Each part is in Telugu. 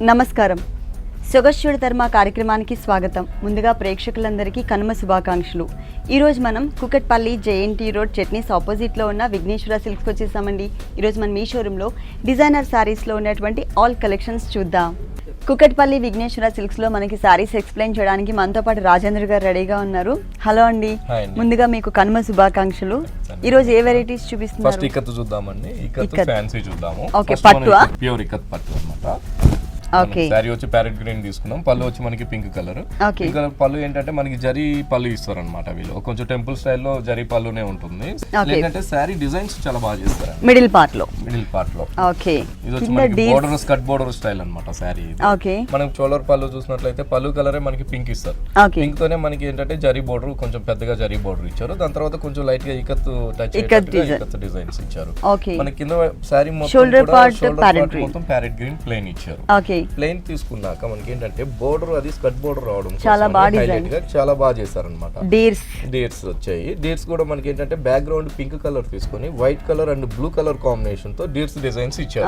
నమస్కారం. సొగస్యుడి ధర్మ కార్యక్రమానికి స్వాగతం. ముందుగా ప్రేక్షకులందరికీ కనుమ శుభాకాంక్షలు. ఈరోజు మనం కుకట్పల్లి జేఎన్టీ రోడ్ చట్నీస్ ఆపోజిట్లో ఉన్న విఘ్నేశ్వర సిల్క్స్కి వచ్చేసామండి. ఈరోజు మనం ఈ షోరూంలో డిజైనర్ శారీస్లో ఉన్నటువంటి ఆల్ కలెక్షన్స్ చూద్దాం. కుకట్పల్లి విఘ్నేశ్వర సిల్క్స్లో మనకి శారీస్ ఎక్స్ప్లెయిన్ చేయడానికి మనతో పాటు రాజేంద్ర గారు రెడీగా ఉన్నారు. హలో అండి. ముందుగా మీకు కనుమ శుభాకాంక్షలు. ఈరోజు ఏ వెరైటీస్ చూపిస్తున్నారు? ఫస్ట్ ఇక్కత్ చూద్దామండి. ఇక్కత్ ఫ్యాన్సీ చూద్దాము. ఓకే, పట్టు ప్యూర్ ఇక్కత్ పట్టు అన్నమాట. ఓకే, సారీ వచ్చి ప్యారెట్ గ్రీన్ తీసుకున్నాం. పళ్ళు వచ్చి మనకి పింక్ కలర్. పింక్ కలర్ పళ్ళు ఏంటంటే మనకి జరీ పళ్ళు ఇస్తారు అనమాట. వీళ్ళు కొంచెం టెంపుల్ స్టైల్లో జరీ పళ్ళునే ఉంటుంది. ఏంటంటే సారీ డిజైన్స్ చాలా బాగా చేస్తారు మిడిల్ పార్ట్ లో. ఓకే, ఇది వచ్చి మనకి బోర్డర్ స్కట్ బోర్డర్ స్టైల్ అనమాట సారీ. ఓకే, మనం షోల్డర్ పళ్ళు చూసినట్లయితే పళ్ళు కలరే మనకి పింక్ ఇస్తారు. పింక్ తోనే మనకి ఏంటంటే జరీ బోర్డర్ కొంచెం పెద్దగా జరీ బోర్డర్ ఇచ్చారు. దాని తర్వాత కొంచెం లైట్ గా ఇక్కత్ టచ్ ఇక్కత్ డిజైన్స్ ఇచ్చారు. మనకి కింద సారీ మొత్తం ప్యారెట్ గ్రీన్ ప్లెయిన్ ఇచ్చారు. ప్లెయిన్ తీసుకున్నాక మనకి ఏంటంటే బోర్డర్ అది స్కట్ బోర్డర్ రావడం చాలా బాగా చేశారన్నమాట. డీర్స్ వచ్చాయి. డీర్స్ కూడా మనకి ఏంటంటే బ్యాక్గ్రౌండ్ పింక్ కలర్ తీసుకొని white colour and blue colour combination తో డీర్స్ డిజైన్స్ ఇచ్చారు.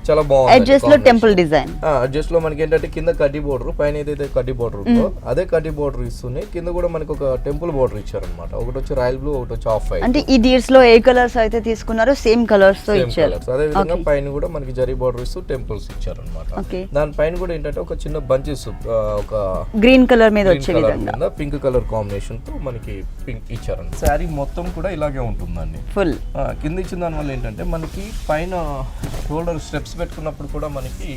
చాలా బాగుంది. అడ్జస్ట్ లో టెంపుల్ డిజైన్. అడ్జస్ట్ లో మనకి ఏంటంటే కింద కడ్డీ బోర్డర్, పైన ఏదైతే కడ్డీ బోర్డర్ ఉందో అదే కడ్డీ బోర్డర్ ఇస్తుంది. కింద కూడా మనకి ఒక టెంపుల్ బోర్డర్ ఇచ్చారు అనమాట. ఒకటి వచ్చి రాయల్ బ్లూ, ఒకటి వచ్చి ఆఫ్ వైట్. అంటే ఈ డీర్స్ లో ఏ కలర్స్ అయితే తీసుకున్నారో సేమ్ కలర్స్ తో ఇచ్చారు. అదే విధంగా పైన కూడా మనకి జరీ బోర్డర్ ఇస్తూ టెంపుల్స్ ఇచ్చారు అనమాట. దాని పైన కూడా ఏంటంటే ఒక చిన్న బంచెస్ ఒక గ్రీన్ కలర్ మీద వచ్చే విధంగా పింక్ కలర్ కాంబినేషన్ తో మనకి పింక్ ఇచ్చారు. శారీ మొత్తం కూడా ఇలాగే ఉంటుందండి ఫుల్. కింద ఇచ్చిన దాని వల్ల ఏంటంటే మనకి పైన షోల్డర్ స్టెప్స్ పెట్టుకున్నప్పుడు కూడా మనకి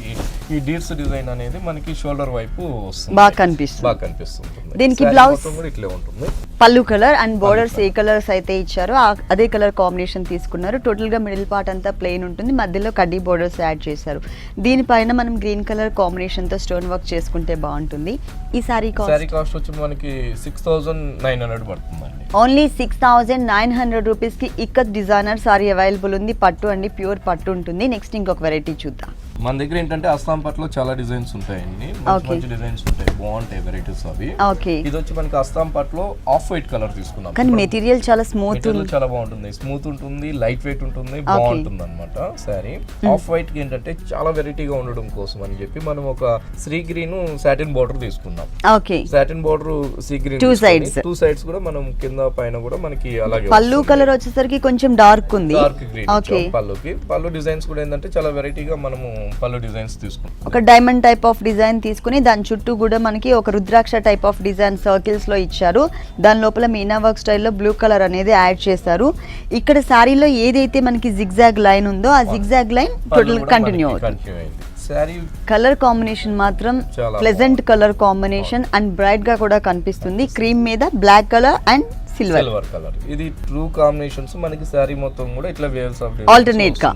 ఈ డీర్స్ డిజైన్ అనేది మనకి షోల్డర్ వైపు వస్తుంది, బాగా కనిపిస్తుంది. దీనికి బ్లౌజ్ కూడా ఇట్లే ఉంటుంది. పళ్ళు colour and borders A colours అయితే ఇచ్చారో అదే కలర్ కాంబినేషన్ తీసుకున్నారు. టోటల్ గా మిడిల్ పార్ట్ అంతా ప్లెయిన్ ఉంటుంది, మధ్యలో కడ్డీ బోర్డర్స్ యాడ్ చేశారు. దీనిపైన మనం గ్రీన్ కలర్ కాంబినేషన్ తో స్టోన్ వర్క్ చేసుకుంటే బాగుంటుంది. ఈ సారీ కాస్ట్ వచ్చి మనకి 6,900 పడుతుందండి. ఓన్లీ 6,900 రూపీస్ కి ఇక్కత్ డిజైనర్ సారీ అవైలబుల్ ఉంది. పట్టు అండి, ప్యూర్ పట్టు ఉంటుంది. నెక్స్ట్ ఇంకొక వెరైటీ చూద్దాం. మన దగ్గర ఏంటంటే అస్సాం పట్టులో చాలా డిజైన్స్ ఉంటాయండి. మంచి డిజైన్స్ ఉంటాయి, బాగుంటాయి వెరైటీస్ అవి. ఇది వచ్చి మనకి అస్సాం పట్టులో ఆఫ్ వైట్ కలర్ తీసుకున్నాం. కానీ మెటీరియల్ చాలా స్మూత్, చాలా బాగుంటుంది. స్మూత్ ఉంటుంది, లైట్ వెయిట్ ఉంటుంది, బాగుంటుంది అనమాట సారీ. ఆఫ్ వైట్ కి ఏంటంటే చాలా వెరైటీగా ఉండడం కోసం అని చెప్పి మనం ఒక సీ గ్రీన్ సాటిన్ బోర్డర్ తీసుకున్నాం. Satin border sea green two sides కూడా మనం కింద పైన కూడా మనకి అలాగే. పళ్ళు కలర్ వచ్చేసరికి కొంచెం డార్క్ ఉంది, డార్క్ గ్రీన్ పళ్ళు డిజైన్స్ కూడా ఏంటంటే చాలా వెరైటీగా మనము పళ్ళు డిజైన్స్ తీసుకున్నాం. ఒక డైమండ్ టైప్ ఆఫ్ డిజైన్ తీసుకుని దాని చుట్టూ కూడా మనకి ఒక rudraksha type of design circles లో ఇచ్చారు. దాని లోపల మీనా వర్క్ స్టైల్లో బ్లూ కలర్ అనేది యాడ్ చేశారు. ఇక్కడ సారీలో ఏదైతే మనకి జిగ్జాగ్ లైన్ ఉందో ఆ జిగ్జాగ్ లైన్ టోటల్ కంటిన్యూ అవుతుంది. కలర్ కాంబినేషన్ మాత్రం pleasant colour combination and bright గా కూడా కనిపిస్తుంది. క్రీమ్ మీద black colour and silver colour. ఇది ట్రూ కాంబినేషన్స్. మనకి సారీ మొత్తం కూడా ఇట్లా వేవ్స్ ఆఫ్ ఆల్టర్నేట్ గా.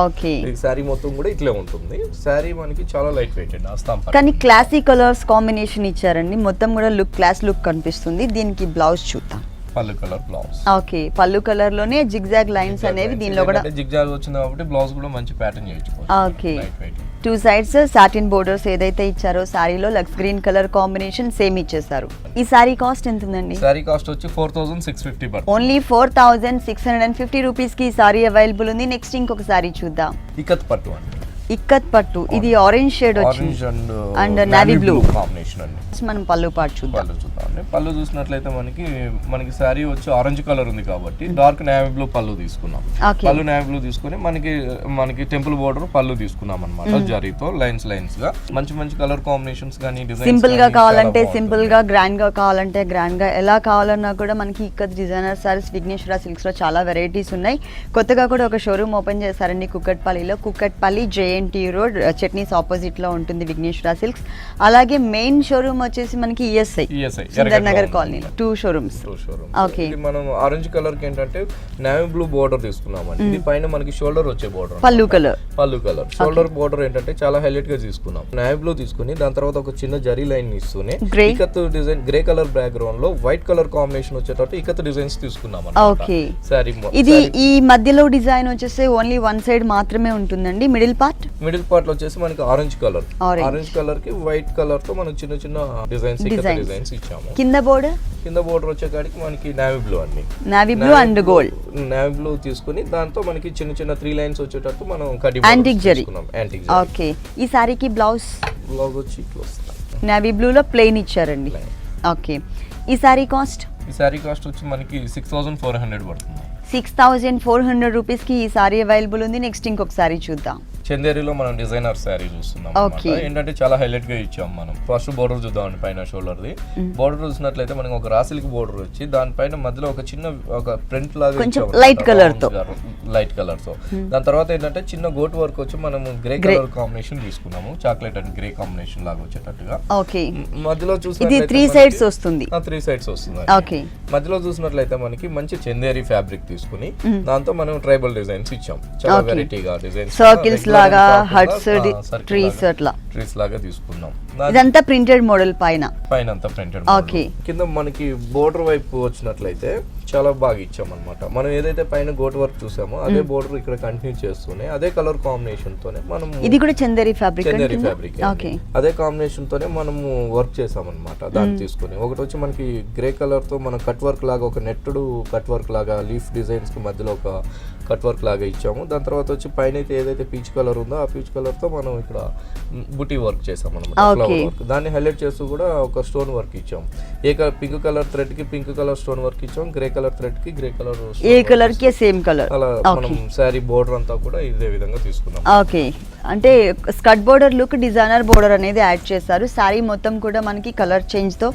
ఓకే, ఈ సారీ మొత్తం కూడా ఇట్లే ఉంటుంది. సారీ మనకి చాలా లైట్ వెయిట్ అండి అస్సాం పట్టు. కానీ క్లాసిక్ కలర్స్ కాంబినేషన్ ఇచ్చారండి. మొత్తం కూడా క్లాస్ లుక్ కనిపిస్తుంది. దీనికి బ్లౌజ్ చూద్దాం. పళ్ళు కలర్ బ్లౌజ్. ఓకే, పళ్ళు కలర్ లోనే జిగ్జాగ్ లైన్స్ అనేవి దీనిలో కూడా జిగ్జాగ్ వచ్చింది కాబట్టి బ్లౌజ్ కూడా మంచి ప్యాటర్న్ చేయొచ్చు. Okay, two sides satin borders ఏదైతే ఇచ్చారో సారీలో లక్స్ గ్రీన్ కలర్ కాంబినేషన్ సేమ్ ఇచ్చేసారు. ఈ సారీ కాస్ట్ ఎంత ఉందండి? సారీ కాస్ట్ వచ్చి 4,650. ఓన్లీ 4,650 రూపీస్ కి సారీ అవైలబుల్ ఉంది. నెక్స్ట్ ఇంకొక సారీ చూద్దాం. ఇక్కత్ పట్టు అండి. ఇక్కత్ పట్టు. ఇది ఆరెంజ్ షేడ్ వచ్చింది అండ్ నావీ బ్లూ కాంబినేషన్ అండి. మనం పళ్ళు పార్ట్ చూద్దాం. పళ్ళు చూసినట్లయితే మనకి సారీ వచ్చి ఆరెంజ్ కలర్ ఉంది కాబట్టి డార్క్ నేవీ బ్లూ పళ్ళు తీసుకున్నాం. పళ్ళు నేవీ బ్లూ తీసుకుని మనకి టెంపుల్ బోర్డర్ పళ్ళు తీసుకున్నాం అనమాట. జరీతో లైన్స్ గా మంచి కలర్ కాంబినేషన్స్ గానీ డిజైన్స్. సింపుల్ గా కావాలంటే సింపుల్ గా, గ్రాండ్ గా కావాలంటే గ్రాండ్ గా, ఎలా కావాలన్నా కూడా మనకి ఇక్కత్ డిజైనర్ సారీస్ విఘ్నేశ్వర సిల్క్స్ లో చాలా వెరైటీస్ ఉన్నాయి. కొత్తగా కూడా ఒక షోరూమ్ ఓపెన్ చేశారండి కుకట్పల్లిలో. Kukatpally JNT road Chutneys opposite లో ఉంటుంది విఘ్నేశ్వర సిల్క్స్. అలాగే మెయిన్ షోరూమ్ వచ్చేసి మనకి ఈఎస్ఐ సుందర్ నగర్ కాలనీలో 2 షోరూమ్స్. ఓకే, మనం ఆరెంజ్ కలర్ కి ఏంటంటే నేవీ బ్లూ బోర్డర్ తీసుకున్నామండి. ఇది పైన మనకి షోల్డర్ వచ్చే బోర్డర్. పళ్ళు కలర్ షోల్డర్ బోర్డర్ ఏంటంటే చాలా హైలైట్ గా తీసుకున్నాం. నేవీ బ్లూ తీసుకుని దాని తర్వాత ఒక చిన్న జరీ లైన్ ఇస్తూనే ikat design grey colour background లో వైట్ కలర్ కాంబినేషన్ వచ్చేటట్టు ఇకత్ డిజైన్స్ తీసుకున్నాం. ఓకే, ఇది ఈ మధ్యలో డిజైన్ వచ్చేసి ఓన్లీ వన్ సైడ్ మాత్రమే ఉంటుందండి. మిడిల్ పార్ట్ మిడిల్ పార్ట్ లో వచ్చేసి మనకి ఆరెంజ్ కలర్, ఆరెంజ్ కలర్ కి వైట్ కలర్ తో మనం చిన్న చిన్న డిజైన్స్ ఇచ్చాము. కింద బోర్డర్ వచ్చే కాడికి మనకి నావీ బ్లూ అండి, navy blue and gold, navy blue తీసుకుని దాంతో మనకి చిన్న చిన్న 3 లైన్స్ వచ్చేటట్టు మనం యాంటిక్ జరీ. ఓకే, ఈ సారీకి బ్లౌజ్ వచ్చి నావీ బ్లూ లో ప్లెయిన్ ఇచ్చారండి. ఓకే, ఈ సారీ కాస్ట్ వచ్చి మనకి 6400 పడుతుంది. 6400 రూపీస్కి ఈ సారీ అవైలబుల్ ఉంది. నెక్స్ట్ ఇంకొక సారీ చూద్దాం. చందేరిలో మనం డిజైనర్ శారీ చూస్తున్నాం. ఏంటంటే చాలా హైలైట్ గా ఇచ్చాం మనం. ఫస్ట్ బోర్డర్ చూద్దాం పైన షోల్డర్ ది. బోర్డర్ చూసినట్లయితే మనకి ఒక రాసిల్క్ బోర్డర్ వచ్చి దానిపైన మధ్యలో ఒక చిన్న ఒక ప్రింట్ లాగా కొంచెం లైట్ కలర్ తో దాని తర్వాత ఏంటంటే చిన్న గోట్ వర్క్ వచ్చి మనం గ్రే కలర్ కాంబినేషన్ తీసుకున్నాము. చాక్లెట్ అండ్ గ్రే కాంబినేషన్ లాగా వచ్చేటట్టుగా. ఓకే, మధ్యలో ఇది 3 సైడ్స్ వస్తుంది. 3 సైడ్స్ వస్తుంది. ఓకే, మధ్యలో చూసినట్లయితే మనకి మంచి చందేరి ఫ్యాబ్రిక్ తీసుకుని దాంతో మనం ట్రైబల్ డిజైన్స్ ఇచ్చాం. చాలా వెరైటీగా డిజైన్స్ సర్కిల్స్ లాగా, హర్ట్స్, ట్రీస్ అట్లా ట్రీస్ లాగా తీసుకున్నాం. ఇదంతా ప్రింటెడ్ మోడల్ పైన అంతా ప్రింటెడ్. ఓకే, కింద మనకి బోర్డర్ వైపు వచ్చినట్లయితే చాలా బాగా ఇచ్చాం అన్నమాట. మనం ఏదైతే పైన గోట్ వర్క్ చూసామో అదే బోర్డర్ ఇక్కడ కంటిన్యూ చేస్తూనే అదే కలర్ కాంబినేషన్ తోనే మనం, ఇది కూడా చందేరి ఫ్యాబ్రిక్, అదే కాంబినేషన్ తోనే మనము వర్క్ చేసాం అన్నమాట. దాన్ని తీసుకుని ఒకటి వచ్చి మనకి గ్రే కలర్ తో మనం కట్ వర్క్ లాగా, ఒక నెట్టెడ్ కట్ వర్క్ లాగా లీఫ్ డిజైన్స్ కి మధ్యలో ఒక కట్ వర్క్ లాగా ఇచ్చాము. దాని తర్వాత వచ్చి పైన అయితే ఏదైతే పీచ్ కలర్ ఉందో ఆ పీచ్ కలర్ తో మనం ఇక్కడ బుటీ వర్క్ చేసాం అన్నమాట. ఫ్లవర్ వర్క్ దాన్ని హైలైట్ చేస్తూ కూడా ఒక స్టోన్ వర్క్ ఇచ్చాం. పింక్ కలర్ థ్రెడ్ కి పింక్ కలర్ స్టోన్ వర్క్ ఇచ్చాం. గ్రే కలర్ థ్రెడ్ కి గ్రే కలర్, ఏ కలర్ కి సేమ్ కలర్. అలా మనం సారీ బోర్డర్ అంతా కూడా ఇదే విధంగా తీసుకున్నాం. ఓకే, అంటే skirt border look designer border అనేది యాడ్ చేశారు. సారీ మొత్తం కూడా మనకి కలర్ చేంజ్ తో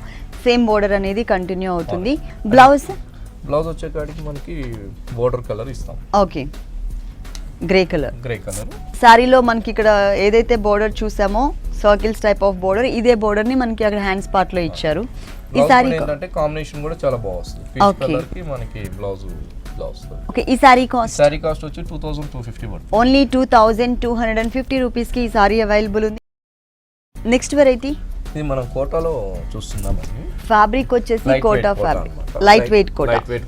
సేమ్ బోర్డర్ అనేది కంటిన్యూ అవుతుంది. బ్లౌజ్ వచ్చే కాడికి మనకి బోర్డర్ కలర్ ఇస్తాం. Okay, grey colour. సారీలో మనకి ఇక్కడ ఏదైతే బోర్డర్ చూసామో సర్కిల్స్ టైప్ ఆఫ్ బోర్డర్, ఇదే బోర్డర్ ని మనకి అక్కడ హ్యాండ్స్ పార్ట్ లో ఇచ్చారు. ఈ సారీ ఏంటంటే కాంబినేషన్ కూడా చాలా బాగుంది. పీచ్ కలర్ కి మనకి బ్లౌజ్. ఓకే, ఈ సారీ కాస్ట్ వచ్చి 2250 పడుతుంది. ఓన్లీ 2250 రూపీస్ కి ఈ సారీ అవైలబుల్ ఉంది. నెక్స్ట్ వెరైటీ ఇది మనం కోటాలో చూస్తున్నామండి. ఫ్యాబ్రిక్ వచ్చేసి కోటా ఫ్యాబ్రిక్, లైట్ వెయిట్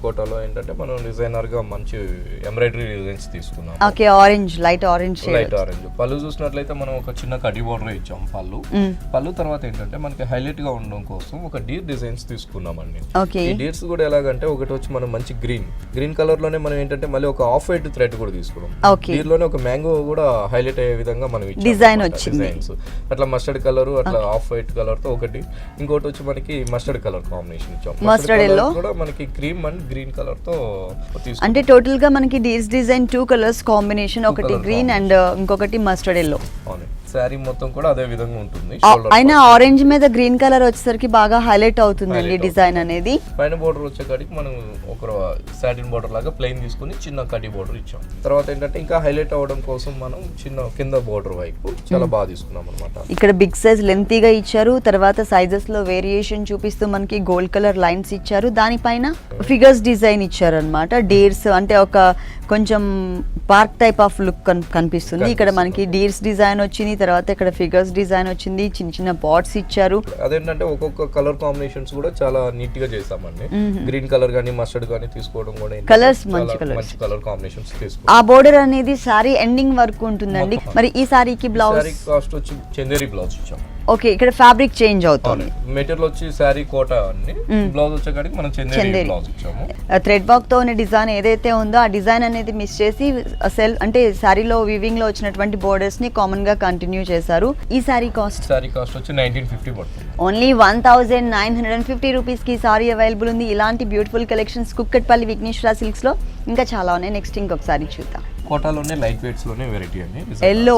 కోటాలో ఏంటంటే మనం డిజైనర్ గా మంచి ఎంబ్రాయిడరీ డిజైన్స్ తీసుకున్నాం. Okay, orange, light orange. పళ్ళు చూసినట్లయితే మనం ఒక చిన్న కడి బోర్డర్ ఇచ్చాం. పళ్ళు తర్వాత ఏంటంటే మనకి హైలైట్ గా ఉండడం కోసం ఒక డీర్ డిజైన్స్ తీసుకున్నామండి. ఈ డీర్స్ కూడా ఎలాగంటే ఒకటి వచ్చి మనం మంచి గ్రీన్ కలర్ లోనే మనం ఏంటంటే మళ్ళీ ఒక ఆఫ్ వైట్ థ్రెడ్ కూడా తీసుకున్నాం. దీనిలోనే ఒక మ్యాంగో కూడా హైలైట్ అయ్యే విధంగా మనం డిజైన్ వచ్చింది. అట్లా మస్టర్డ్ కలర్, అట్లా ఆఫ్ వైట్ కలర్ తో ఒకటి, ఇంకోటి వచ్చి మనకి మస్టర్డ్ కలర్ కాంబినేషన్ ఇచ్చాం. మస్టర్డ్ ఎల్లో కూడా మనకి క్రీమ్ అండ్ గ్రీన్ కలర్ తో తీసుకున్నాం. అంటే టోటల్ గా మనకి డిజైన్ 2 కలర్స్ కాంబినేషన్, ఒకటి గ్రీన్ అండ్ ఇంకొకటి మస్టర్డ్ ఎల్లో. అవును, సారీ మొత్తం కూడా అదే విధంగా ఉంటుంది. అయినా ఆరెంజ్ మీద గ్రీన్ కలర్ వచ్చేసరికి బాగా హైలైట్ అవుతుందండి డిజైన్ అనేది. పైన బోర్డర్ వచ్చే కాడికి మనం ఒక సాటిన్ బోర్డర్ లాగా ప్లెయిన్ తీసుకుని చిన్న కడ్డీ బోర్డర్ ఇచ్చాం. తర్వాత ఏంటంటే ఇంకా హైలైట్ అవ్వడం కోసం మనం చిన్న కింద బోర్డర్ వైపు చాలా బాగా తీసుకున్నాం అన్నమాట. ఇక్కడ బిగ్ సైజ్ లెంతీగా ఇచ్చారు. తర్వాత సైజెస్ లో వేరియేషన్ చూపిస్తూ మనకి గోల్డ్ కలర్ లైన్స్ ఇచ్చారు. దానిపైన ఫిగర్స్ డిజైన్ ఇచ్చారు అన్నమాట. డీర్స్ అంటే ఒక కొంచెం పార్క్ టైప్ ఆఫ్ లుక్ కనిపిస్తుంది. ఇక్కడ మనకి డీర్స్ డిజైన్ వచ్చింది, తర్వాత ఇక్కడ ఫిగర్స్ డిజైన్ వచ్చింది, చిన్న చిన్న పాట్స్ ఇచ్చారు. అదేంటంటే ఒక్కొక్క కలర్ కాంబినేషన్స్ కూడా చాలా నీట్ గా చేసామండి. గ్రీన్ కలర్ గానీ మస్టర్డ్ గానీ తీసుకోవడం కూడా కలర్స్ మంచి కలర్ కాంబినేషన్స్ తీసుకో. ఆ బోర్డర్ అనేది సారీ ఎండింగ్ వరకు ఉంటుందండి. మరి ఈ సారీకి బ్లౌజ్ కాస్ట్ వచ్చి చందేరి బ్లౌజ్ ఇచ్చాం. ఓకే, ఇక్కడ ఫ్యాబ్రిక్ చేంజ్ అవుతుంది. మెటీరియల్ వచ్చి సారీ కోట అండి. బ్లౌజ్ వచ్చేకాడికి మనం చందేరి బ్లౌజ్ ఇచ్చాము. థ్రెడ్ వర్క్ తో ఉన్న డిజైన్ ఏదైతే ఉందో ఆ డిజైన్ అనేది మిస్ చేసి అంటే సారీలో వీవింగ్ లో వచ్చినటువంటి బోర్డర్స్ ని కామన్ గా కంటిన్యూ చేశారు. ఈ సారీ కాస్ట్ వచ్చి 1950 పడుతుంది. ఓన్లీ 1950 రూపీస్ కి సారీ అవైలబుల్ ఉంది. ఇలాంటి beautiful collections Kukatpally Vighneshwara silks లో ఇంకా చాలా ఉన్నాయి. నెక్స్ట్ ఇంకొకసారి చూద్దాం. కోటాలోనే లైట్ వెయిట్స్ లోనే వెరైటీ అండి. Yellow,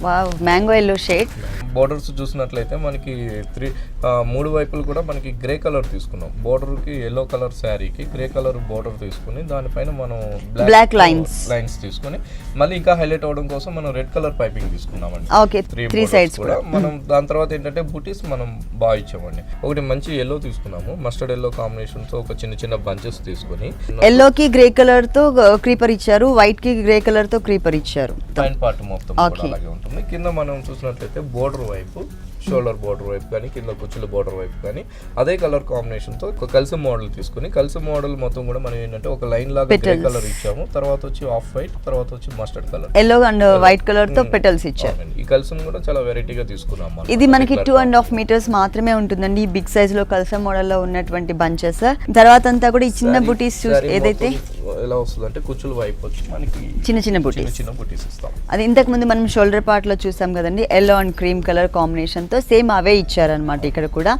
wow, mango yellow shade. Borders చూసినట్లయితే మనకి 3 వైపులు కూడా మనకి గ్రే కలర్ తీసుకున్నాం. బోర్డర్ కి ఎల్లో కలర్ శారీకి గ్రే కలర్ బోర్డర్ తీసుకుని దానిపైన మనం బ్లాక్ లైన్స్ తీసుకుని మళ్ళీ ఇంకా హైలైట్ అవడం కోసం మనం రెడ్ కలర్ పైపింగ్ తీసుకున్నామండి. ఓకే, 3 సైడ్స్ కూడా మనం. దాని తర్వాత ఏంటంటే బుటీస్ మనం బాగా ఇచ్చామండి. ఒకటి మంచి ఎల్లో తీసుకున్నాము, మస్టర్డ్ ఎల్లో కాంబినేషన్ తో ఒక చిన్న చిన్న బంచెస్ తీసుకుని ఎల్లో కి గ్రే కలర్ తో క్రీపర్ ఇచ్చారు, వైట్ కి గ్రే కలర్ తో క్రీపర్ ఇచ్చారు. పైన పార్ట్ మొత్తం అలాగే ఉంటుంది. కింద మనం చూసినట్లయితే బోర్డర్ వైపు షోల్డర్ బోర్డర్ వైపు కానీ కింద కుచ్చుల బోర్డర్ వైపు కానీ అదే కలర్ కాంబినేషన్ తో ఒక కలిసి మోడల్ తీసుకుని కలిసి మోడల్ మొత్తం కూడా మనం ఏంటంటే ఒక లైన్ లాగా గ్రే కలర్ ఇచ్చాము, తర్వాత వచ్చి ఆఫ్ వైట్, తర్వాత వచ్చి mustard colour, yellow and white colour తో పెటల్స్ ఇచ్చారు. ఈ కలిసి కూడా చాలా వెరైటీగా తీసుకున్నాం. ఇది మనకి 2.5 meters మాత్రమే ఉంటుందండి ఈ బిగ్ సైజ్ లో కలిసి మోడల్ లో ఉన్నటువంటి బంచెస్. తర్వాత అంతా కూడా ఈ చిన్న బుటీస్ ఏదైతే ఎలా వస్తుంది అంటే కుచ్చుల వైపు వచ్చి మనకి చిన్న చిన్న బుటీస్ ఇస్తాం. అది ఇంతకు ముందు మనం షోల్డర్ పార్ట్ లో చూసాం కదండి, yellow and cream colour combination తో సేమ్ అవే ఇచ్చారనమాట. ఇక్కడ కూడా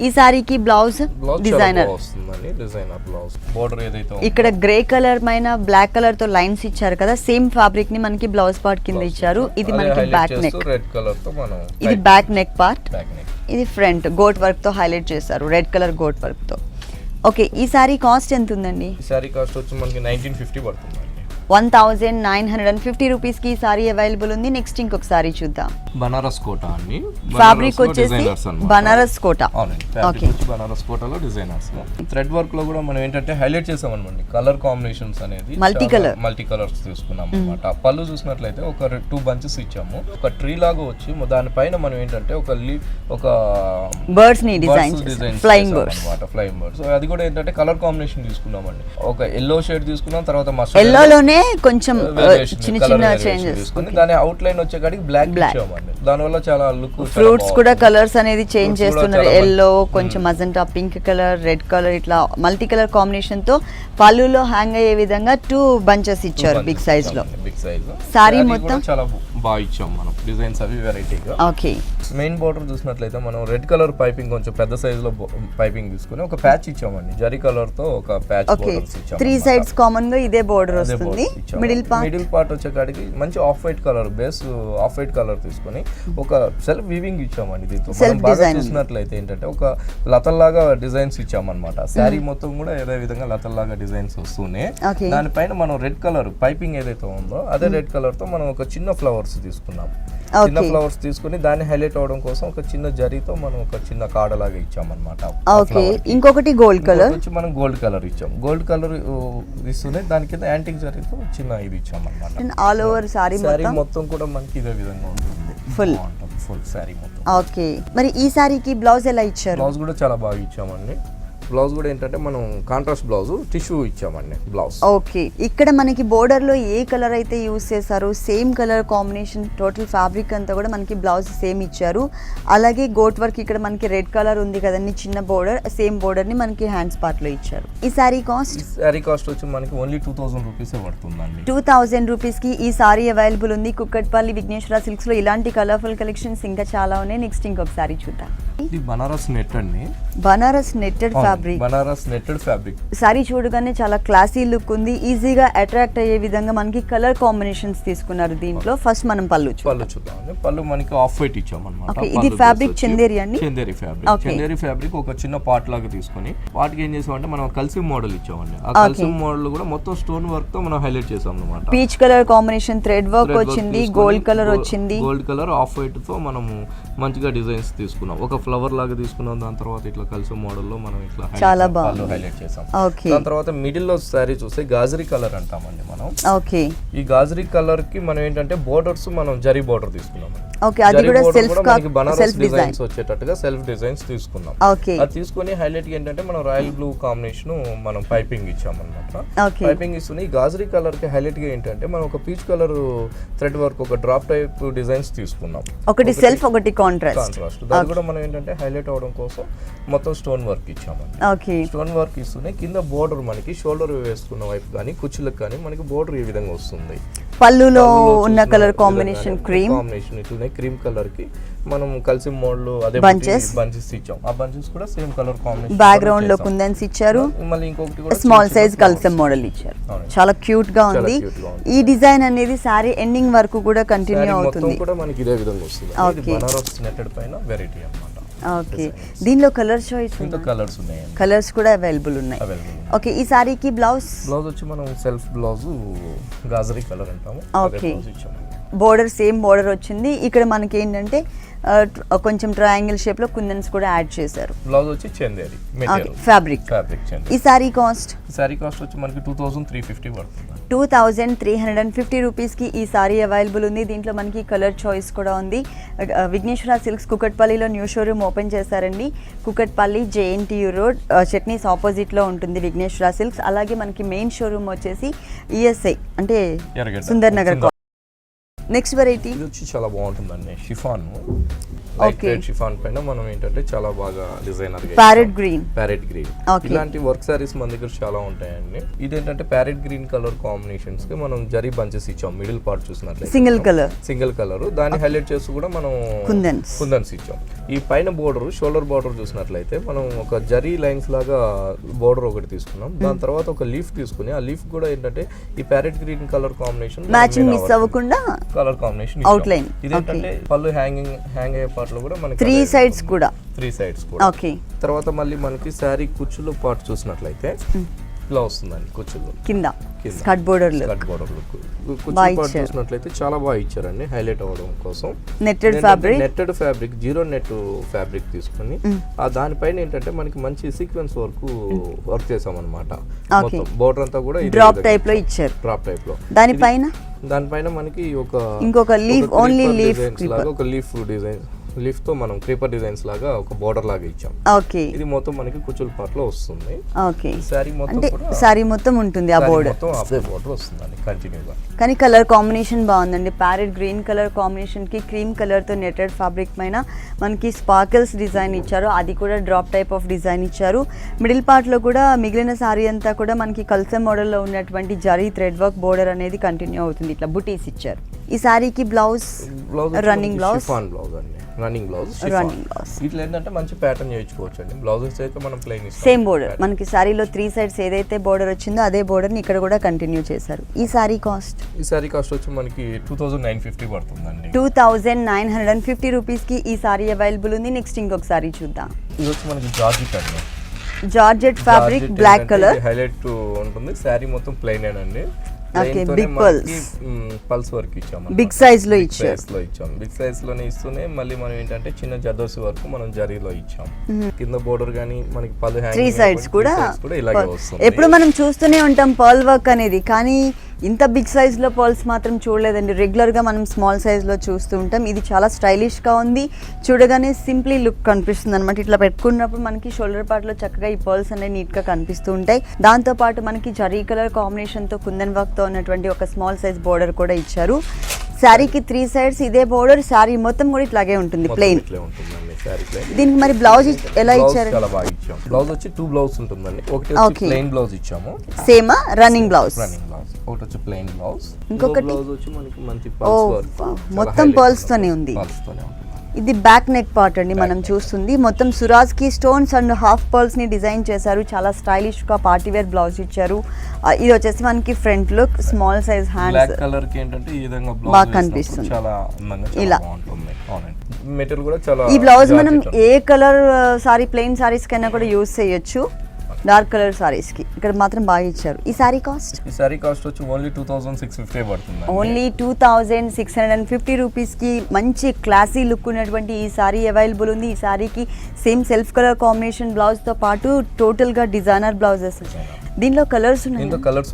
ఈ సారీకి బ్లౌజ్ డిజైనర్ వస్తుందండి, డిజైనర్ బ్లౌజ్ బోర్డర్ ఏదైతే ఇక్కడ గ్రే కలర్ పైన బ్లాక్ కలర్ తో లైన్స్ ఇచ్చారు కదా, సేమ్ ఫ్యాబ్రిక్ ని మనకి బ్లౌజ్ పార్ట్ కింద ఇచ్చారు. ఇది మనకి బ్యాక్ నెక్, రెడ్ కలర్ తో మనం ఇది back neck part, back neck, ఇది ఫ్రంట్ గోట్ వర్క్ తో హైలైట్ చేశారు, రెడ్ కలర్ గోట్ వర్క్ తో. ఓకే, ఈ సారీ కాస్ట్ ఎంత ఉందండి? ఈ సారీ కాస్ట్ వచ్చి మనకి 1950 పడుతుంది. 1950 రూపీస్ కి ఈ సారీ అవైలబుల్ ఉంది. నెక్స్ట్ ఇంకొక సారీ చూద్దాం. బనారస్ కోటా అండి, ఫ్యాబ్రిక్ వచ్చేసి బనారస్ కోటా. ఓకే, బనారస్ కోటాలో డిజైనర్స్ థ్రెడ్ వర్క్ లో కూడా మనం ఏంటంటే హైలైట్ చేసాం అనమాట. కలర్ కాంబినేషన్స్ అనేది మల్టీ కలర్స్ తీసుకున్నాం అనమాట. పళ్ళు చూసినట్లయితే ఒక 2 bunches ఇచ్చాము, ఒక ట్రీ లాగా వచ్చి దానిపైన మనం ఏంటంటే ఒక బర్డ్స్ ని డిజైన్ ఫ్లైయింగ్ బర్డ్స్ అన్నమాట, ఫ్లైయింగ్ బర్డ్స్. అది కూడా ఏంటంటే కలర్ కాంబినేషన్ తీసుకున్నామండి. ఒక ఎల్లో షేడ్ తీసుకున్నాం, తర్వాత మస్టర్డ్ ఎల్లో లోనే కొంచెం చిన్న చిన్న చేంజెస్ తీసుకుని దాని అవుట్ లైన్ వచ్చే కాడికి బ్లాక్ ఇచ్చామండి. దాని వల్ల చాలా లుక్, ఫ్రూట్స్ కూడా కలర్స్ అనేది చేంజ్ చేస్తున్నారు. ఎల్లో, కొంచెం magenta, pink colour, red colour, ఇట్లా మల్టీ కలర్ కాంబినేషన్ తో పళ్ళులో హ్యాంగ్ అయ్యే విధంగా 2 bunches ఇచ్చారు బిగ్ సైజ్ లో. సారీ మొత్తం చాలా బాగా ఇచ్చాం మనం, డిజైన్స్ అవి వెరైటీగా. ఓకే, మెయిన్ బోర్డర్ చూసినట్లయితే మనం రెడ్ కలర్ పైపింగ్ కొంచెం పెద్ద సైజ్ లో పైపింగ్ తీసుకుని ఒక ప్యాచ్ ఇచ్చామండి, జరీ కలర్ తో ఒక ప్యాచ్ బోర్డర్స్ ఇచ్చాము. 3 sides కామన్ గా ఇదే బోర్డర్ వస్తుంది. మిడిల్ పార్ట్ వచ్చే కాడికి మంచి off white colour base, off white colour తీసుకుని ఒక సెల్ఫ్ వీవింగ్ ఇచ్చామండి. దీంతో మనం బాగా చూసినట్లయితే ఏంటంటే ఒక లతల్లాగా డిజైన్స్ ఇచ్చామన్నమాట. శారీ మొత్తం కూడా ఏదే విధంగా లతల్లాగా డిజైన్స్ వస్తున్నాయి. దానిపైన మనం రెడ్ కలర్ పైపింగ్ ఏదైతే ఉందో అదే రెడ్ కలర్ తో మనం ఒక చిన్న ఫ్లవర్స్ తీసుకున్నాం. చిన్న ఫ్లవర్స్ తీసుకుని దాన్ని హైలైట్ అవడం కోసం ఒక చిన్న జరీతో మనం ఒక చిన్న కాడలాగా ఇచ్చామన్నమాట. ఓకే, ఇంకొకటి గోల్డ్ కలర్ వచ్చి మనం గోల్డ్ కలర్ ఇచ్చాం. గోల్డ్ కలర్ ఇస్తూనే దాని కింద యాంటిక్ జరీతో చిన్న ఇది ఇచ్చామన్నమాట. ఆల్ ఓవర్ సారీ మొత్తం కూడా మనకి ఇదే విధంగా ఉంటుంది, ఫుల్ సారీ మొత్తం. ఓకే, మరి ఈ సారీకి బ్లౌజ్ ఎలా ఇచ్చారు? బ్లౌజ్ కూడా చాలా బాగా ఇచ్చామండి. బ్లౌజ్ కూడా ఏంటంటే మనం కాంట్రాస్ట్ బ్లౌజ్ టిష్యూ ఇచ్చామండి బ్లౌజ్. ఓకే, ఇక్కడ మనకి బోర్డర్ లో ఏ కలర్ అయితే యూస్ చేశారో same colour combination, total fabric అంతా కూడా మనకి బ్లౌజ్ సేమ్ ఇచ్చారు. అలాగే గోట్ వర్క్ ఇక్కడ మనకి రెడ్ కలర్ ఉంది కదండి, చిన్న బోర్డర్, సేమ్ బోర్డర్ ని మనకి హ్యాండ్స్ పార్ట్ లో ఇచ్చారు. ఈ సారీ కాస్ట్ వచ్చి మనకి ఓన్లీ 2000 రూపీస్ పడుతుందండి. 2000 రూపీస్ కి ఈ సారీ అవైలబుల్ ఉంది కుక్కట్పల్లి విఘ్నేశ్వర సిల్క్స్ లో. ఇలాంటి కలర్ఫుల్ కలెక్షన్స్ ఇంకా చాలా ఉన్నాయి. నెక్స్ట్ ఇంకొక సారీ చూద్దాం. ఇది బనారస్ నెట్ అండి, Banaras netted Banaras netted fabric. Sorry చూడగానే చాలా క్లాసీ లుక్ ఉంది, ఈజీగా అట్రాక్ట్ అయ్యే విధంగా మనకి కలర్ కాంబినేషన్స్ తీసుకున్నారు దీంట్లో. ఫస్ట్ మనం పళ్ళు చూద్దాం. పళ్ళు మనకి ఆఫ్ వైట్ ఇచ్చామన్నమాట. ఇది ఫ్యాబ్రిక్ చందేరి అండి, చందేరి ఫ్యాబ్రిక్. ఒక చిన్న పార్ట్ లాగా తీసుకొని వాటికి ఏం చేసామంటే మనం కలిసి మోడల్ ఇచ్చామండి. ఆ కలిసి మోడల్ కూడా మొత్తం స్టోన్ వర్క్ తో మనం హైలైట్ చేసాం అన్నమాట. Peach colour combination, thread work వచ్చింది, గోల్డ్ కలర్ వచ్చింది, గోల్డ్ కలర్ ఆఫ్ వైట్ తో మనము మంచిగా డిజైన్స్ తీసుకున్నాం. ఒక ఫ్లవర్ లాగా తీసుకున్నాం. దాని తర్వాత ఇట్లా కలిసి మోడల్ లో మనం ఇట్లా చాలా బాగా హైలైట్ చేసాం. దాని తర్వాత మిడిల్ లో సారీ చూస్తే గాజరీ కలర్ అంటామండి మనం. ఓకే, ఈ గాజరీ కలర్ కి మనం ఏంటంటే బోర్డర్స్ మనం జరీ బోర్డర్ తీసుకున్నాం. ఓకే, అది కూడా సెల్ఫ్ బనారస్ డిజైన్స్ వచ్చేటట్టుగా సెల్ఫ్ డిజైన్స్ తీసుకున్నాం. ఓకే, అది తీసుకొని హైలైట్ ఏంటంటే మనం రాయల్ బ్లూ కాంబినేషన్ మనం పైపింగ్ ఇచ్చామన్నమాట. పైపింగ్ ఇస్తుంది. ఈ గాజరీ కలర్ కి హైలైట్ గా ఏంటంటే మనం ఒక పీచ్ కలర్ థ్రెడ్ వర్క్, ఒక డ్రాప్ టైప్ డిజైన్స్ తీసుకున్నాం. ఒకటి సెల్ఫ్, ఒకటి కాంట్రాస్ట్. దాని కూడా మనం ఏంటంటే హైలైట్ అవడం కోసం మొత్తం స్టోన్ వర్క్ ఇచ్చామండి. ఓకే, స్టోన్ వర్క్ ఇస్తూనే కింద బోర్డర్ మనకి షోల్డర్ వేసుకున్న వైపు కానీ కుచ్చులకు కానీ మనకి బోర్డర్ ఈ విధంగా వస్తుంది. పళ్ళులో ఉన్న కలర్ కాంబినేషన్ క్రీమ్ ఇట్లనే క్రీమ్ కలర్ కి మనం కలిసి మోడల్ అదే బంచెస్ ఇచ్చాం. ఆ బంచెస్ కూడా సేమ్ కలర్ కాంబినేషన్. బ్యాక్గ్రౌండ్ లో కుందన్స్ ఇచ్చారు. మళ్ళీ ఇంకొకటి కూడా స్మాల్ సైజ్ కలిసి మోడల్ ఇచ్చారు. చాలా క్యూట్ గా ఉంది. ఈ డిజైన్ అనేది సారీ ఎండింగ్ వరకు కూడా కంటిన్యూ అవుతుంది. కూడా మనకి ఇదే విధంగా వస్తుంది. ఇది బనారస్ నెట్టెడ్ పైన వెరైటీ అన్నమాట. ఓకే, దీనిలో కలర్ చాయిస్ ఇంకా కలర్స్ ఉన్నాయి, కలర్స్ కూడా అవైలబుల్ ఉన్నాయి. ఓకే, ఈ సారీకి బ్లౌజ్ వచ్చి మనం సెల్ఫ్ బ్లౌజ్ గాజరీ కలర్ అంటాము. ఓకే, బోర్డర్ సేమ్ బోర్డర్ వచ్చింది. ఇక్కడ మనకి ఏంటంటే కొంచెం ట్రయాంగిల్ షేప్ లో కుందన్స్ కూడా యాడ్ చేశారు. బ్లౌజ్ వచ్చి చందేరి ఫ్యాబ్రిక్. చందేరి. ఈ సారీ కాస్ట్ వచ్చి మనకి 2350 పడుతుంది. 2350 రూపీస్కి ఈ సారీ అవైలబుల్ ఉంది. దీంట్లో మనకి కలర్ చాయిస్ కూడా ఉంది. విఘ్నేశ్వర సిల్క్స్ కుకట్పల్లిలో న్యూ షోరూమ్ ఓపెన్ చేశారండి. కుకట్పల్లి JNTU రోడ్ చట్నీస్ ఆపోజిట్లో ఉంటుంది విఘ్నేశ్వర సిల్క్స్. అలాగే మనకి మెయిన్ షోరూమ్ వచ్చేసి ESI అంటే సుందర్ నగర్. నెక్స్ట్ వెరైటీ ఇది వచ్చి చాలా బాగుంటుందండి, షిఫాన్ లైట్ వెయిట్ షిఫాన్ పైన మనం ఏంటంటే చాలా బాగా డిజైనర్ ప్యారెట్ గ్రీన్ ఇలాంటి వర్క్ సారీస్ మన దగ్గర చాలా ఉంటాయండి. ఇదేంటంటే ప్యారెట్ గ్రీన్ కలర్ కాంబినేషన్స్ కి మనం జరీ బంచెస్ ఇచ్చాం. మిడిల్ పార్ట్ చూసినట్లయితే సింగిల్ కలర్ దాన్ని హైలైట్ చేస్తూ కూడా మనం కుందన్స్ ఇచ్చాం. ఈ పైన బోర్డర్ షోల్డర్ బోర్డర్ చూసినట్లయితే మనం ఒక జరీ లైన్స్ లాగా బోర్డర్ ఒకటి తీసుకున్నాం. దాని తర్వాత ఒక లీఫ్ తీసుకుని ఆ లీఫ్ కూడా ఏంటంటే ఈ parrot green colour combination matching miss అవ్వకుండా కలర్ కాంబినేషన్ అవుట్లైన్. ఇదేంటంటే పళ్ళు హ్యాంగ్ అయ్యే పార్ట్ లో కూడా మనకి 3 సైడ్స్ కూడా ఓకే. తర్వాత మళ్ళీ మనకి శారీ కుచ్చులు పార్ట్ చూసినట్లయితే ఇలా వస్తుందండి. కుచ్చులు కింద స్కర్ట్ బోర్డర్ లుక్ కుచ్చులు పార్ట్ చూసినట్లయితే చాలా బాగా ఇచ్చారండి హైలైట్ అవ్వడం కోసం. Netted fabric zero net fabric తీసుకుని ఆ దానిపైన ఏంటంటే మనకి మంచి సీక్వెన్స్ వర్క్ చేసాం అనమాట. మొత్తం బోర్డర్ అంతా కూడా డ్రాప్ టైప్ లో ఇచ్చారు. దానిపైన మనకి ఇంకొక లీఫ్ ఓన్లీ లీఫ్ లాగా ఒక లీఫ్ తో మనం క్రీపర్ డిజైన్స్ లాగా ఒక బోర్డర్ లాగా ఇచ్చాం. ఓకే. ఇది మొత్తం మనకి కుచ్చుల పార్ట్ లో వస్తుంది. ఓకే. సారీ మొత్తం ఉంటుంది ఆ బోర్డర్. మొత్తం ఆ బోర్డర్ వస్తుందండి కంటిన్యూగా. కానీ కలర్ కాంబినేషన్ బాగుందండి. ప్యారెట్ గ్రీన్ కలర్ కాంబినేషన్ కి క్రీమ్ కలర్ తో నెటెడ్ ఫ్యాబ్రిక్ పైన మనకి స్పార్కిల్స్ డిజైన్ ఇచ్చారు. అది కూడా డ్రాప్ టైప్ ఆఫ్ డిజైన్ ఇచ్చారు. మిడిల్ పార్ట్ లో కూడా మిగిలిన సారీ అంతా కూడా మనకి కల్సర్ మోడల్ లో ఉన్నటువంటి జరీ థ్రెడ్ వర్క్ బోర్డర్ అనేది కంటిన్యూ అవుతుంది. ఇట్లా బుటీస్ ఇచ్చారు. ఈ సారీకి బ్లౌజ్ రన్నింగ్ బ్లౌజ్ ఇట్లా ఏంటంటే మంచి ప్యాటర్న్ చేయించుకోవచ్చు అండి. బ్లౌజెస్ అయితే మనం ప్లెయిన్ సేమ్ బోర్డర్ మనకి సారీలో 3 సైడ్స్ ఏదైతే బోర్డర్ వచ్చిందో అదే బోర్డర్ ని ఇక్కడ కూడా కంటిన్యూ చేశారు. ఈ సారీ కాస్ట్ వచ్చి మనకి 2950 పడుతుందండి. 2950 రూపీస్ కి ఈ సారీ అవైలబుల్ ఉంది. నెక్స్ట్ ఇంకొక సారీ చూద్దాం. ఇది వచ్చి మనకి జార్జెట్ అండి. Georgette fabric black colour highlight ఉంటుంది. సారీ మొత్తం ప్లెయిన్ అండి. ఓకే. బిగ్ పల్స్ వర్క్ ఇచ్చాము. బిగ్ సైజ్ లో ఇచ్చాం. బిగ్ సైజ్ లోనే ఇస్తూనే మళ్ళీ మనం ఏంటంటే చిన్న జర్దోసి వర్క్ మనం జరీలో ఇచ్చాం. కింద బోర్డర్ గానీ మనకి పళ్ళు 3 సైడ్స్ కూడా ఇలాగే వస్తుంది. ఎప్పుడు మనం చూస్తూనే ఉంటాం పర్ల్ వర్క్ అనేది, కానీ ఇంత బిగ్ సైజ్ లో పర్ల్స్ మాత్రం చూడలేదండి. రెగ్యులర్ గా మనం స్మాల్ సైజ్ లో చూస్తూ ఉంటాం. ఇది చాలా స్టైలిష్ గా ఉంది. చూడగానే సింప్లీ లుక్ కనిపిస్తుంది అనమాట. ఇట్లా పెట్టుకున్నప్పుడు మనకి షోల్డర్ పార్ట్ లో చక్కగా ఈ పర్ల్స్ అనేవి నీట్ గా కనిపిస్తూ ఉంటాయి. దాంతో పాటు మనకి జరీ కలర్ కాంబినేషన్ తో కుందన్ వర్క్ తో ఉన్నటువంటి ఒక స్మాల్ సైజ్ బోర్డర్ కూడా ఇచ్చారు. శారీకి 3 సైడ్స్ ఇదే బోర్డర్. శారీ మొత్తం కూడా ఇట్లాగే ఉంటుంది ప్లెయిన్. దీనికి మరి బ్లౌజ్ ఎలా ఇచ్చారు? బ్లౌజ్ వచ్చి 2 బ్లౌజ్ ఉంటుందండి. ఒకటి వచ్చి ప్లెయిన్ బ్లౌజ్ ఇచ్చాము. Same running blouse. ఒకటి వచ్చి ప్లెయిన్ బ్లౌజ్. ఇంకొకటి బ్లౌజ్ వచ్చి మనకి మంచి పల్స్ వర్క్. మొత్తం పర్ల్స్ తోనే ఉంది. ఇది బ్యాక్ నెక్ పార్ట్ అండి మనం చూస్తుంది. మొత్తం సురాజ్ కి స్టోన్స్ అండ్ హాఫ్ పర్ల్స్ ని డిజైన్ చేశారు. చాలా స్టైలిష్ గా పార్టీ వేర్ బ్లౌజ్ ఇచ్చారు. ఇది వచ్చేసి మనకి front look small size hands black colour కి ఏంటంటే ఈ విధంగా బ్లౌజ్ బాగా కనిపిస్తుంది. చాలా అందంగా చాలా బాగుంటుంది. అవునండి. మెటీరియల్ కూడా చాలా ఈ బ్లౌజ్ మనం ఏ కలర్ సారీ ప్లెయిన్ సారీస్ కైనా కూడా యూజ్ చేయొచ్చు. డార్క్ కలర్ సారీస్ కి ఇక్కడ మాత్రం బాగా ఇచ్చారు. ఈ సారీ కాస్ట్ వచ్చి ఓన్లీ 2650 పడుతుంది. ఓన్లీ 2650 రూపీస్ కి మంచి క్లాసీ లుక్ ఉన్నటువంటి ఈ సారీ అవైలబుల్ ఉంది. ఈ సారీకి same self colour combination blouse తో పాటు టోటల్ గా డిజైనర్ బ్లౌజెస్. దీనిలో కలర్స్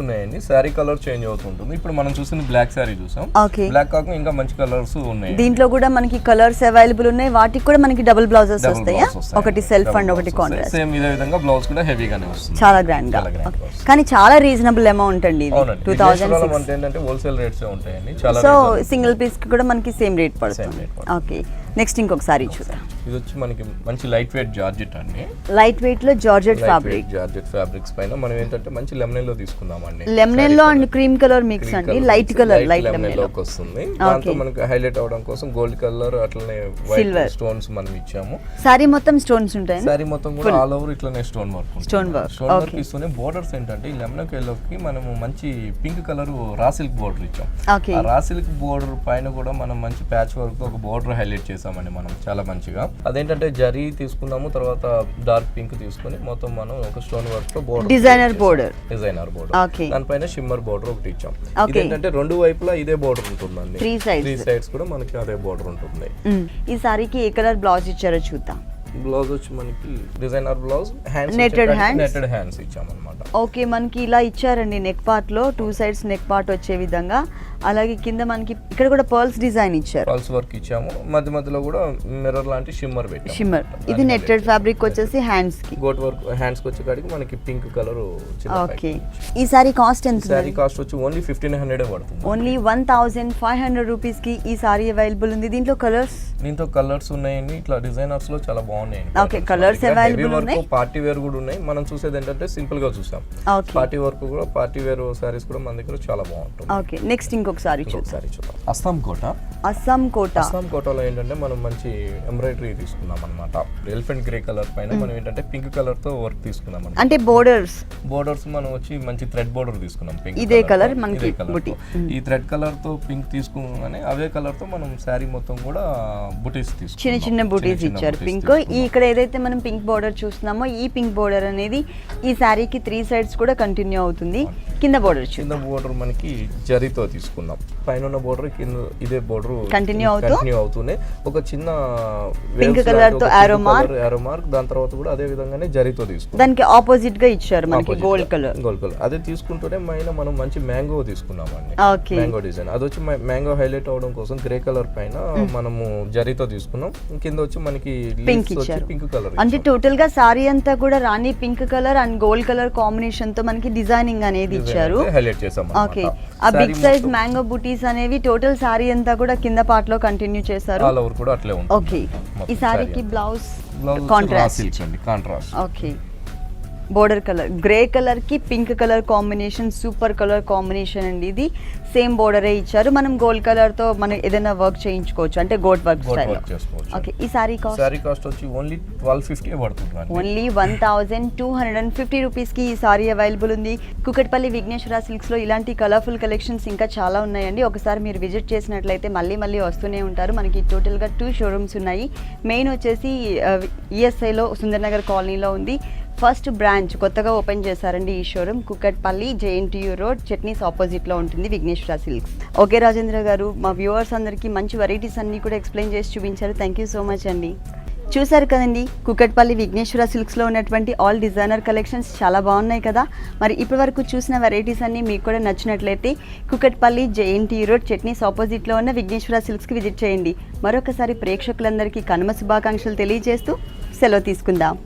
ఉన్నాయండి. సారీ కలర్ చేంజ్ అవుతుంటుంది. ఇప్పుడు మనం చూసిన బ్లాక్ సారీ చూసాం. బ్లాక్ కాకుండా ఇంకా మంచి కలర్స్ ఉన్నాయి. దీంట్లో కూడా మనకి కలర్స్ అవైలబుల్ ఉన్నాయి. వాటికి కూడా మనకి డబుల్ బ్లౌజెస్ వస్తాయా? ఒకటి సెల్ఫ్ అండ్ ఒకటి కాంట్రాస్ట్. సేమ్ ఇదే విధంగా బ్లౌజ్ కూడా హెవీగానే వస్తుంది. చాలా గ్రాండ్ గా. కానీ చాలా రీజనబుల్ అమౌంట్ అండి ఇది. 2006 ఏంటంటే హోల్సేల్ రేట్స్ ఉంటాయండి. చాలా సో సింగిల్ పీస్ కి కూడా మనకి సేమ్ రేట్ పడుతుంది. ఓకే. నెక్స్ట్ ఇంకొక సారీ చూద్దాం. ఇది వచ్చి మనకి మంచి లైట్ వెయిట్ జార్జెట్ అండి. లైట్ వెయిట్ లో జార్జెట్ ఫ్యాబ్రిక్స్ పైన మనం ఏంటంటే మంచి లెమనెల్ లో తీసుకుందామండి. లెమనెల్ లో అండ్ క్రీమ్ కలర్ మిక్స్ అండి. లైట్ కలర్ లైట్ లెమనెల్ లోకి వస్తుంది. దాంతో మనకి హైలైట్ అవడం కోసం గోల్డ్ కలర్ అట్లనే వైట్ స్టోన్స్ మనం ఇచ్చాము. సారీ మొత్తం స్టోన్స్ ఉంటాయి. సారీ మొత్తం కూడా ఆల్ ఓవర్ ఇట్లనే స్టోన్ వర్క్ ఇస్తూనే బోర్డర్స్ ఏంటంటే ఈ లెమన్ ఎల్లోకి మనము మంచి pink colour raw silk border ఇచ్చాం. ఆ రా సిల్క్ బోర్డర్ పైన కూడా మనం మంచి ప్యాచ్ వర్క్ ఒక బోర్డర్ హైలైట్ చేసామండి మనం చాలా మంచిగా. అదేంటంటే జరీ తీసుకున్నాము, తర్వాత డార్క్ పింక్ తీసుకుని మొత్తం మనం ఒక స్టోన్ వర్క్ తో బోర్డర్ డిజైనర్ బోర్డర్ దానిపైన షిమ్మర్ బోర్డర్ ఒకటి ఇచ్చాం. ఇదేంటంటే రెండు వైపులా ఇదే బోర్డర్ ఉంటుందండి. 3 సైడ్స్ కూడా మనకి అదే బోర్డర్ ఉంటుంది. ఈ సారీకి ఏ కలర్ బ్లౌజ్ ఇచ్చారో చూద్దాం. బ్లౌజ్ వచ్చి మనకి designer blouse hands netted hands ఇచ్చామన్నమాట. ఓకే, మనకి ఇలా ఇచ్చారండి నెక్ పార్ట్ లో 2 sides నెక్ పార్ట్ వచ్చే విధంగా. అలాగే కింద మనకి ఇక్కడ కూడా పర్ల్స్ డిజైన్ ఇచ్చారు, పర్ల్స్ వర్క్ ఇచ్చాము. మధ్యలో కూడా మిర్రర్ లాంటి షిమ్మర్ పెట్టాము. షిమ్మర్ ఇది నెట్టెడ్ ఫ్యాబ్రిక్ వచ్చేసి హ్యాండ్స్ కి, గోట్ వర్క్ హ్యాండ్స్ కి వచ్చే కాడికి మనకి పింక్ కలర్. ఓకే, ఈ సారీ కాస్ట్ ఎంత? సారీ కాస్ట్ వచ్చి ఓన్లీ 1500 పడుతుంది. ఓన్లీ 1500 రూపీస్ కి ఈ సారీ అవైలబుల్ ఉంది. దీంట్లో కలర్స్ ఉన్నాయండి, ఇట్లా డిజైనర్స్ లో చాలా బాగున్నాయి. ఓకే, కలర్స్ అవైలబుల్ ఉన్నాయి. పార్టీ వేర్ కూడా ఉన్నాయి. మనం చూసేది ఏంటంటే సింపుల్ గా చూసాం. పార్టీ వర్క్ కూడా, పార్టీ వేర్ సారీస్ కూడా మన దగ్గర చాలా బాగుంటుంది. ఓకే, నెక్స్ట్ ఇంకొక సారీ చూద్దాం. అస్సాం కోటలో ఏంటంటే మనం మంచి ఎంబ్రాయిడరీ తీసుకున్నాం అన్నమాట. ఎలిఫెంట్ గ్రే కలర్ పైన మనం ఏంటంటే పింక్ కలర్ తో వర్క్ తీసుకున్నాం. అంటే బోర్డర్స్ మనం వచ్చి మంచి థ్రెడ్ బోర్డర్ తీసుకున్నాం. ఇదే కలర్ మనకి బుటీ. ఈ థ్రెడ్ కలర్ తో పింక్ తీసుకున్నానే అవే కలర్ తో మనం శారీ మొత్తం కూడా బుటీస్ తీసుకున్నాం. చిన్న బుటీస్ ఇచ్చారు పింక్. ఇక్కడ ఏదైతే మనం పింక్ బోర్డర్ చూస్తున్నామో ఈ పింక్ బోర్డర్ అనేది ఈ శారీకి 3 sides కూడా కంటిన్యూ అవుతుంది. కింద బోర్డర్ మనకి జరీతో తీసుకున్నాం. పైన ఉన్న బోర్డర్ కింద ఇదే బోర్డర్ కంటిన్యూ అవుతూనే ఒక చిన్న పింక్ కలర్ తో ఆరో మార్క్, దాని తర్వాత కూడా అదే విధంగానే జరీతో తీసుకున్నాం. దానికి ఆపోజిట్ గా ఇచ్చారు మనకి గోల్డ్ కలర్. అదే తీసుకుంటూనే మనం మంచి మ్యాంగో తీసుకున్నామండి. మ్యాంగో డిజైన్ అది వచ్చి మ్యాంగో హైలైట్ అవడం కోసం గ్రే కలర్ పైన మనము జరీతో తీసుకున్నాం. కింద వచ్చి మనకి పింక్ ఇచ్చారు. పింక్ కలర్ అంటే టోటల్ గా సారీ అంతా కూడా రాణి pink colour and gold colour combination తో మనకి డిజైనింగ్ అనేది ఇచ్చారు. హైలైట్ చేసాం. ఓకే, ఆ బిగ్ సైజ్ మ్యాంగో బూటీస్ అనేవి టోటల్ సారీ అంతా కూడా కింద పార్ట్ లో కంటిన్యూ చేశారు. ఆల్ ఓవర్ కూడా అట్లే ఉంటుంది. ఓకే, ఈ సారీకి blouse contrast. Okay, border colour grey colour కి pink colour combination, super colour combination అండి. ఇది సేమ్ బోర్డరే ఇచ్చారు. మనం గోల్డ్ కలర్ తో మనం ఏదైనా వర్క్ చేయించుకోవచ్చు, అంటే గోల్డ్ వర్క్ స్టైల్. ఓకే, ఈ సారీ కాస్ట్ వచ్చి ఓన్లీ 1250 పడుతుంది. ఓన్లీ 1250 రూపీస్ కి ఈ సారీ అవైలబుల్ ఉంది. కుకట్పల్లి విఘ్నేశ్వర సిల్క్స్ లో ఇలాంటి కలర్ఫుల్ కలెక్షన్స్ ఇంకా చాలా ఉన్నాయండి. ఒకసారి మీరు విజిట్ చేసినట్లయితే మళ్ళీ వస్తూనే ఉంటారు. మనకి టోటల్ గా 2 షోరూమ్స్ ఉన్నాయి. మెయిన్ వచ్చేసి ఈఎస్ఐలో సుందర్ నగర్ కాలనీలో ఉంది. ఫస్ట్ బ్రాంచ్ కొత్తగా ఓపెన్ చేశారండి ఈ showroom. Kukatpally JNTU road Chutneys opposite లో ఉంటుంది విఘ్నేశ్వర సిల్క్స్. ఓకే రాజేంద్ర గారు, మా వ్యూవర్స్ అందరికీ మంచి వెరైటీస్ అన్ని కూడా ఎక్స్ప్లెయిన్ చేసి చూపించారు. థ్యాంక్ యూ సో మచ్ అండి. చూసారు కదండి, కుకట్పల్లి విఘ్నేశ్వర సిల్క్స్లో ఉన్నటువంటి ఆల్ డిజైనర్ కలెక్షన్స్ చాలా బాగున్నాయి కదా. మరి ఇప్పటి వరకు చూసిన వెరైటీస్ అన్నీ మీకు కూడా నచ్చినట్లయితే కుకట్పల్లి JNTU రోడ్ చట్నీస్ ఆపోజిట్లో ఉన్న విఘ్నేశ్వర సిల్క్స్కి విజిట్ చేయండి. మరొకసారి ప్రేక్షకులందరికీ కనుమ శుభాకాంక్షలు తెలియజేస్తూ సెలవు తీసుకుందాం.